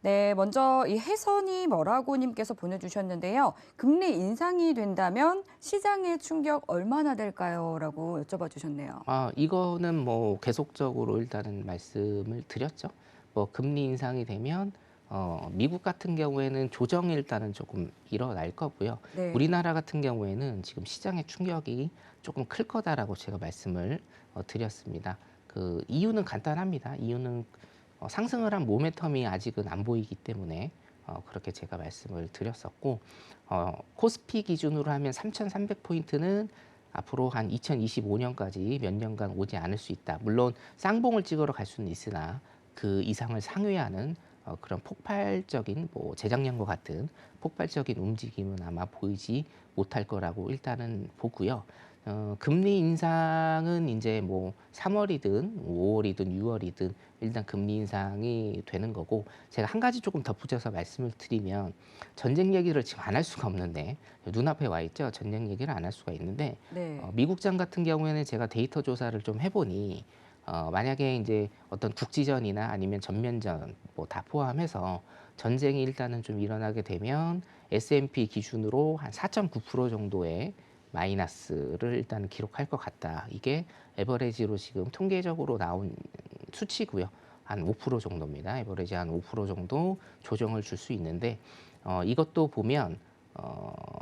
네, 먼저 이 해선이 뭐라고 님께서 보내주셨는데요. 금리 인상이 된다면 시장의 충격 얼마나 될까요? 라고 여쭤봐 주셨네요. 이거는 뭐 계속적으로 일단은 말씀을 드렸죠. 뭐 금리 인상이 되면 미국 같은 경우에는 조정이 일단은 조금 일어날 거고요. 네. 우리나라 같은 경우에는 지금 시장의 충격이 조금 클 거다라고 제가 말씀을 드렸습니다. 그 이유는 간단합니다. 이유는 상승을 한 모멘텀이 아직은 안 보이기 때문에 그렇게 제가 말씀을 드렸었고, 코스피 기준으로 하면 3,300포인트는 앞으로 한 2025년까지 몇 년간 오지 않을 수 있다. 물론 쌍봉을 찍으러 갈 수는 있으나 그 이상을 상회하는 그런 폭발적인, 뭐 재작년과 같은 폭발적인 움직임은 아마 보이지 못할 거라고 일단은 보고요. 금리 인상은 이제 뭐 3월이든 5월이든 6월이든 일단 금리 인상이 되는 거고, 제가 한 가지 조금 덧붙여서 말씀을 드리면, 전쟁 얘기를 지금 안 할 수가 없는데, 눈앞에 와 있죠. 전쟁 얘기를 안 할 수가 있는데, 네. 미국장 같은 경우에는 제가 데이터 조사를 좀 해보니, 만약에 이제 어떤 국지전이나 아니면 전면전 뭐 다 포함해서 전쟁이 일단은 좀 일어나게 되면 S&P 기준으로 한 4.9% 정도의 마이너스를 일단 기록할 것 같다. 이게 에버레지로 지금 통계적으로 나온 수치고요. 한 5% 정도입니다. 에버레지 한 5% 정도 조정을 줄 수 있는데, 이것도 보면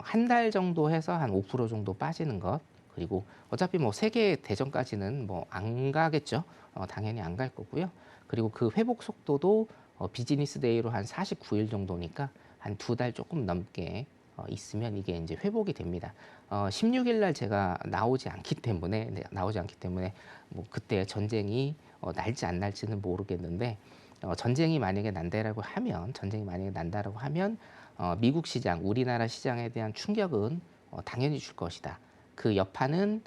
한 달 정도 해서 한 5% 정도 빠지는 것. 그리고 어차피 뭐 세계 대전까지는 뭐 안 가겠죠. 당연히 안 갈 거고요. 그리고 그 회복 속도도 비즈니스 데이로 한 49일 정도니까 한 두 달 조금 넘게 있으면 이게 이제 회복이 됩니다. 16일 날 제가 나오지 않기 때문에 뭐 그때 전쟁이 날지 안 날지는 모르겠는데, 전쟁이 만약에 난다라고 하면 미국 시장, 우리나라 시장에 대한 충격은 당연히 줄 것이다. 그 여파는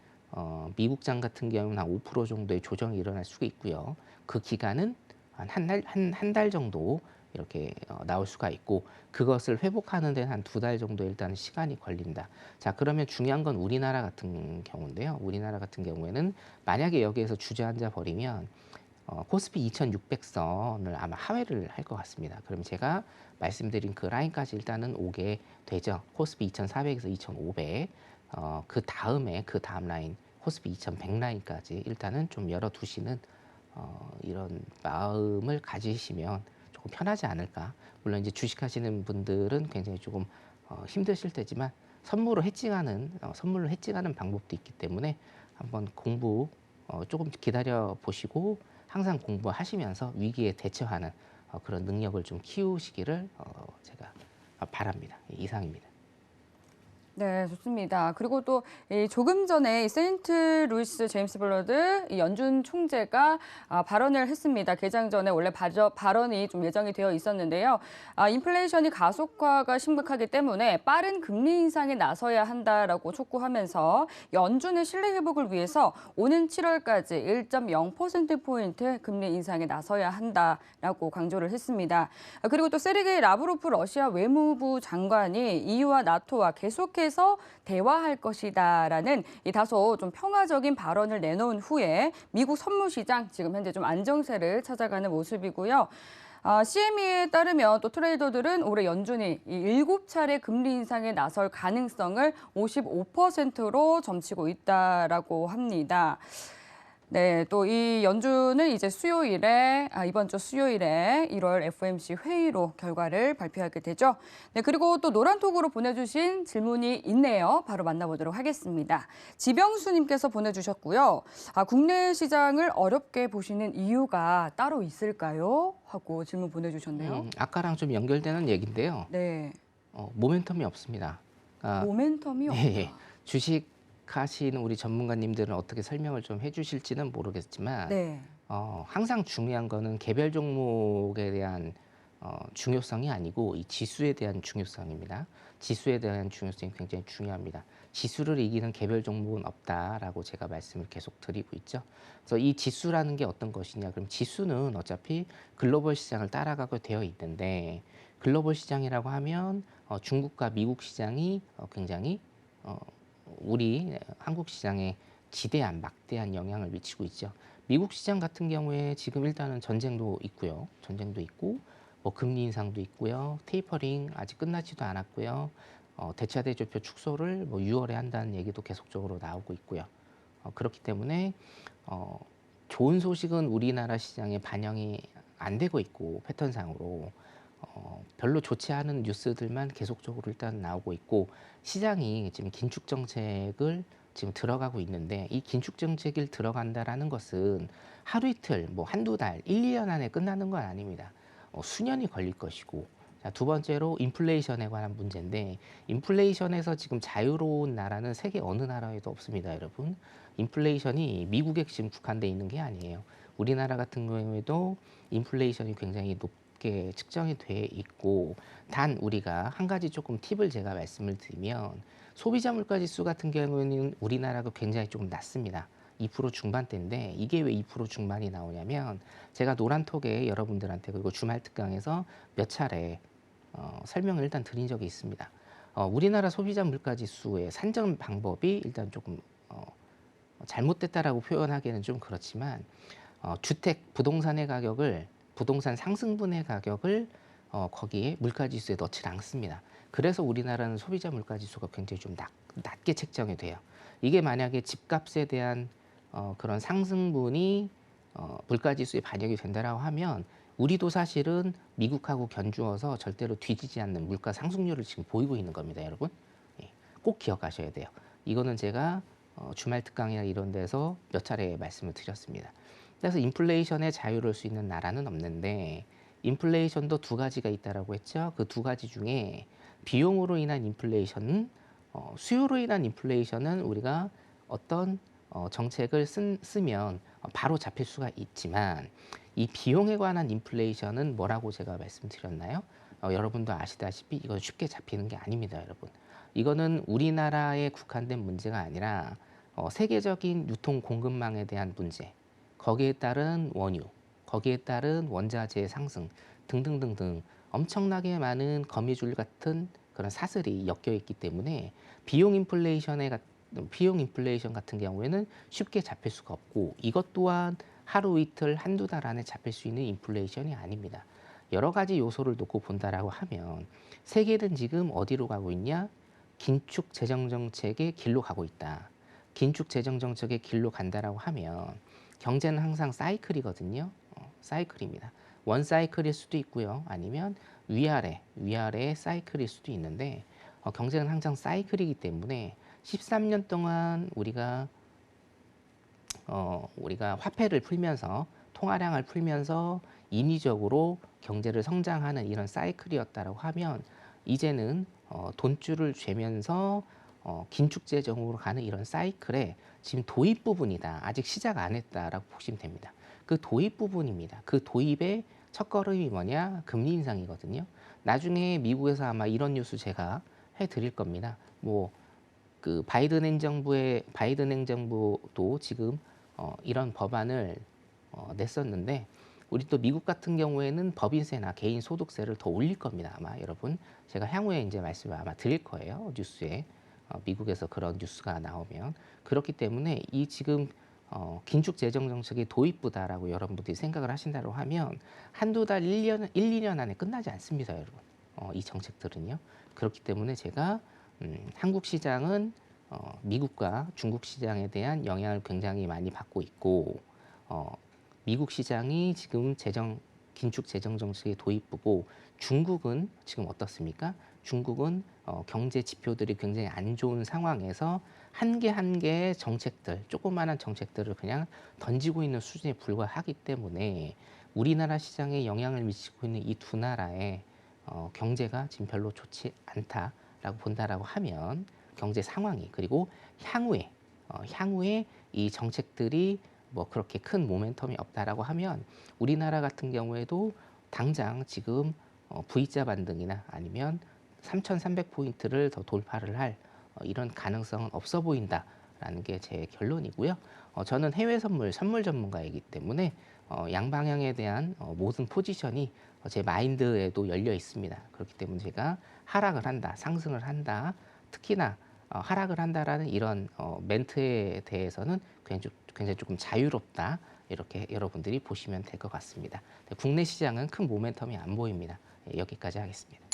미국장 같은 경우는 한 5% 정도의 조정이 일어날 수가 있고요. 그 기간은 한 달 정도 이렇게 나올 수가 있고, 그것을 회복하는 데는 한 두 달 정도 일단 시간이 걸린다. 자, 그러면 중요한 건 우리나라 같은 경우인데요. 우리나라 같은 경우에는 만약에 여기에서 주저앉아 버리면 코스피 2600선을 아마 하회를 할 것 같습니다. 그럼 제가 말씀드린 그 라인까지 일단은 오게 되죠. 코스피 2400에서 2500, 그 다음 라인 코스피 2100 라인까지 일단은 좀 열어두시는 이런 마음을 가지시면 조금 편하지 않을까. 물론 이제 주식하시는 분들은 굉장히 조금 힘드실 테지만, 선물로 해칭하는 방법도 있기 때문에 한번 공부 조금 기다려 보시고, 항상 공부하시면서 위기에 대처하는 그런 능력을 좀 키우시기를 제가 바랍니다. 이상입니다. 네, 좋습니다. 그리고 또 이 조금 전에 이 세인트 루이스 제임스 블러드 이 연준 총재가 발언을 했습니다. 개장 전에 원래 발언이 좀 예정이 되어 있었는데요. 인플레이션이 가속화가 심각하기 때문에 빠른 금리 인상에 나서야 한다라고 촉구하면서 연준의 신뢰 회복을 위해서 오는 7월까지 1.0%포인트 금리 인상에 나서야 한다라고 강조를 했습니다. 그리고 또 세르게이 라브로프 러시아 외무부 장관이 EU와 나토와 계속해서 대화할 것이다라는 이 다소 좀 평화적인 발언을 내놓은 후에 미국 선물 시장 지금 현재 좀 안정세를 찾아가는 모습이고요. CME에 따르면 또 트레이더들은 올해 연준이 이 7차례 금리 인상에 나설 가능성을 55%로 점치고 있다라고 합니다. 네, 또 이 연준은 이제 이번 주 수요일에 1월 FOMC 회의로 결과를 발표하게 되죠. 네, 그리고 또 노란톡으로 보내주신 질문이 있네요. 바로 만나보도록 하겠습니다. 지병수님께서 보내주셨고요. 국내 시장을 어렵게 보시는 이유가 따로 있을까요? 하고 질문 보내주셨네요. 아까랑 좀 연결되는 얘기인데요. 네, 모멘텀이 없습니다. 아, 모멘텀이 예, 없다. 주식 하시는 우리 전문가님들은 어떻게 설명을 좀 해주실지는 모르겠지만, 네, 항상 중요한 거는 개별 종목에 대한 중요성이 아니고 이 지수에 대한 중요성입니다. 지수에 대한 중요성이 굉장히 중요합니다. 지수를 이기는 개별 종목은 없다라고 제가 말씀을 계속 드리고 있죠. 그래서 이 지수라는 게 어떤 것이냐? 그럼 지수는 어차피 글로벌 시장을 따라가게 되어 있는데, 글로벌 시장이라고 하면 중국과 미국 시장이 굉장히 어, 우리 한국 시장에 지대한 막대한 영향을 미치고 있죠. 미국 시장 같은 경우에 지금 일단은 전쟁도 있고요. 전쟁도 있고 뭐 금리 인상도 있고요. 테이퍼링 아직 끝나지도 않았고요. 대차 대조표 축소를 뭐 6월에 한다는 얘기도 계속적으로 나오고 있고요. 그렇기 때문에 어, 좋은 소식은 우리나라 시장에 반영이 안 되고 있고 패턴상으로 별로 좋지 않은 뉴스들만 계속적으로 일단 나오고 있고 시장이 지금 긴축 정책을 지금 들어가고 있는데 이 긴축 정책을 들어간다라는 것은 하루 이틀, 뭐 한두 달, 1, 2년 안에 끝나는 건 아닙니다. 수년이 걸릴 것이고 자, 두 번째로 인플레이션에 관한 문제인데 인플레이션에서 지금 자유로운 나라는 세계 어느 나라에도 없습니다, 여러분. 인플레이션이 미국에 지금 국한돼 있는 게 아니에요. 우리나라 같은 경우에도 인플레이션이 굉장히 높게 측정이 돼 있고 단 우리가 한 가지 조금 팁을 제가 말씀을 드리면 소비자 물가 지수 같은 경우에는 우리나라가 굉장히 조금 낮습니다. 2% 중반대인데 이게 왜 2% 중반이 나오냐면 제가 노란톡에 여러분들한테 그리고 주말 특강에서 몇 차례 설명을 일단 드린 적이 있습니다. 우리나라 소비자 물가 지수의 산정 방법이 일단 조금 잘못됐다라고 표현하기는 좀 그렇지만 주택 부동산의 가격을 부동산 상승분의 가격을 거기에 물가지수에 넣지 않습니다. 그래서 우리나라는 소비자 물가지수가 굉장히 좀 낮게 책정이 돼요. 이게 만약에 집값에 대한 그런 상승분이 물가지수에 반영이 된다라고 하면 우리도 사실은 미국하고 견주어서 절대로 뒤지지 않는 물가 상승률을 지금 보이고 있는 겁니다, 여러분. 예, 꼭 기억하셔야 돼요. 이거는 제가 주말 특강이나 이런 데서 몇 차례 말씀을 드렸습니다. 그래서 인플레이션에 자유로울 수 있는 나라는 없는데 인플레이션도 두 가지가 있다라고 했죠. 그 두 가지 중에 비용으로 인한 인플레이션은 수요로 인한 인플레이션은 우리가 어떤 정책을 쓰면 바로 잡힐 수가 있지만 이 비용에 관한 인플레이션은 뭐라고 제가 말씀드렸나요? 여러분도 아시다시피 이건 쉽게 잡히는 게 아닙니다, 여러분. 이거는 우리나라에 국한된 문제가 아니라 세계적인 유통 공급망에 대한 문제, 거기에 따른 원유, 거기에 따른 원자재 상승 등등등등 엄청나게 많은 거미줄 같은 그런 사슬이 엮여 있기 때문에 비용 인플레이션 같은 경우에는 쉽게 잡힐 수가 없고 이것 또한 하루 이틀 한두 달 안에 잡힐 수 있는 인플레이션이 아닙니다. 여러 가지 요소를 놓고 본다라고 하면 세계는 지금 어디로 가고 있냐? 긴축 재정 정책의 길로 가고 있다. 긴축 재정 정책의 길로 간다라고 하면 경제는 항상 사이클이거든요. 사이클입니다. 원 사이클일 수도 있고요. 아니면 위아래의 사이클일 수도 있는데 경제는 항상 사이클이기 때문에 13년 동안 우리가 화폐를 풀면서 통화량을 풀면서 인위적으로 경제를 성장하는 이런 사이클이었다라고 하면 이제는 돈줄을 죄면서 긴축 재정으로 가는 이런 사이클의 지금 도입 부분이다. 아직 시작 안 했다라고 보시면 됩니다. 그 도입 부분입니다. 그 도입의 첫걸음이 뭐냐? 금리 인상이거든요. 나중에 미국에서 아마 이런 뉴스 제가 해드릴 겁니다. 뭐 그 바이든 행정부도 지금 이런 법안을 냈었는데 우리 또 미국 같은 경우에는 법인세나 개인 소득세를 더 올릴 겁니다. 아마 여러분 제가 향후에 이제 말씀을 아마 드릴 거예요. 뉴스에 미국에서 그런 뉴스가 나오면 그렇기 때문에 이 지금 긴축 재정 정책의 도입부다라고 여러분들이 생각을 하신다고 하면 한두 달, 1년, 2년 안에 끝나지 않습니다, 여러분. 이 정책들은요. 그렇기 때문에 제가 한국 시장은 미국과 중국 시장에 대한 영향을 굉장히 많이 받고 있고 미국 시장이 지금 긴축 재정 정책의 도입부고 중국은 지금 어떻습니까? 중국은 경제 지표들이 굉장히 안 좋은 상황에서 한 개 한 개의 정책들, 조그마한 정책들을 그냥 던지고 있는 수준에 불과하기 때문에 우리나라 시장에 영향을 미치고 있는 이 두 나라의 경제가 지금 별로 좋지 않다라고 본다라고 하면 경제 상황이 그리고 향후에 이 정책들이 뭐 그렇게 큰 모멘텀이 없다라고 하면 우리나라 같은 경우에도 당장 지금 V자 반등이나 아니면 3,300포인트를 더 돌파를 할 이런 가능성은 없어 보인다라는 게 제 결론이고요. 저는 해외 선물 전문가이기 때문에 양방향에 대한 모든 포지션이 제 마인드에도 열려 있습니다. 그렇기 때문에 제가 하락을 한다, 상승을 한다, 특히나 하락을 한다라는 이런 멘트에 대해서는 굉장히 조금 자유롭다. 이렇게 여러분들이 보시면 될 것 같습니다. 국내 시장은 큰 모멘텀이 안 보입니다. 여기까지 하겠습니다.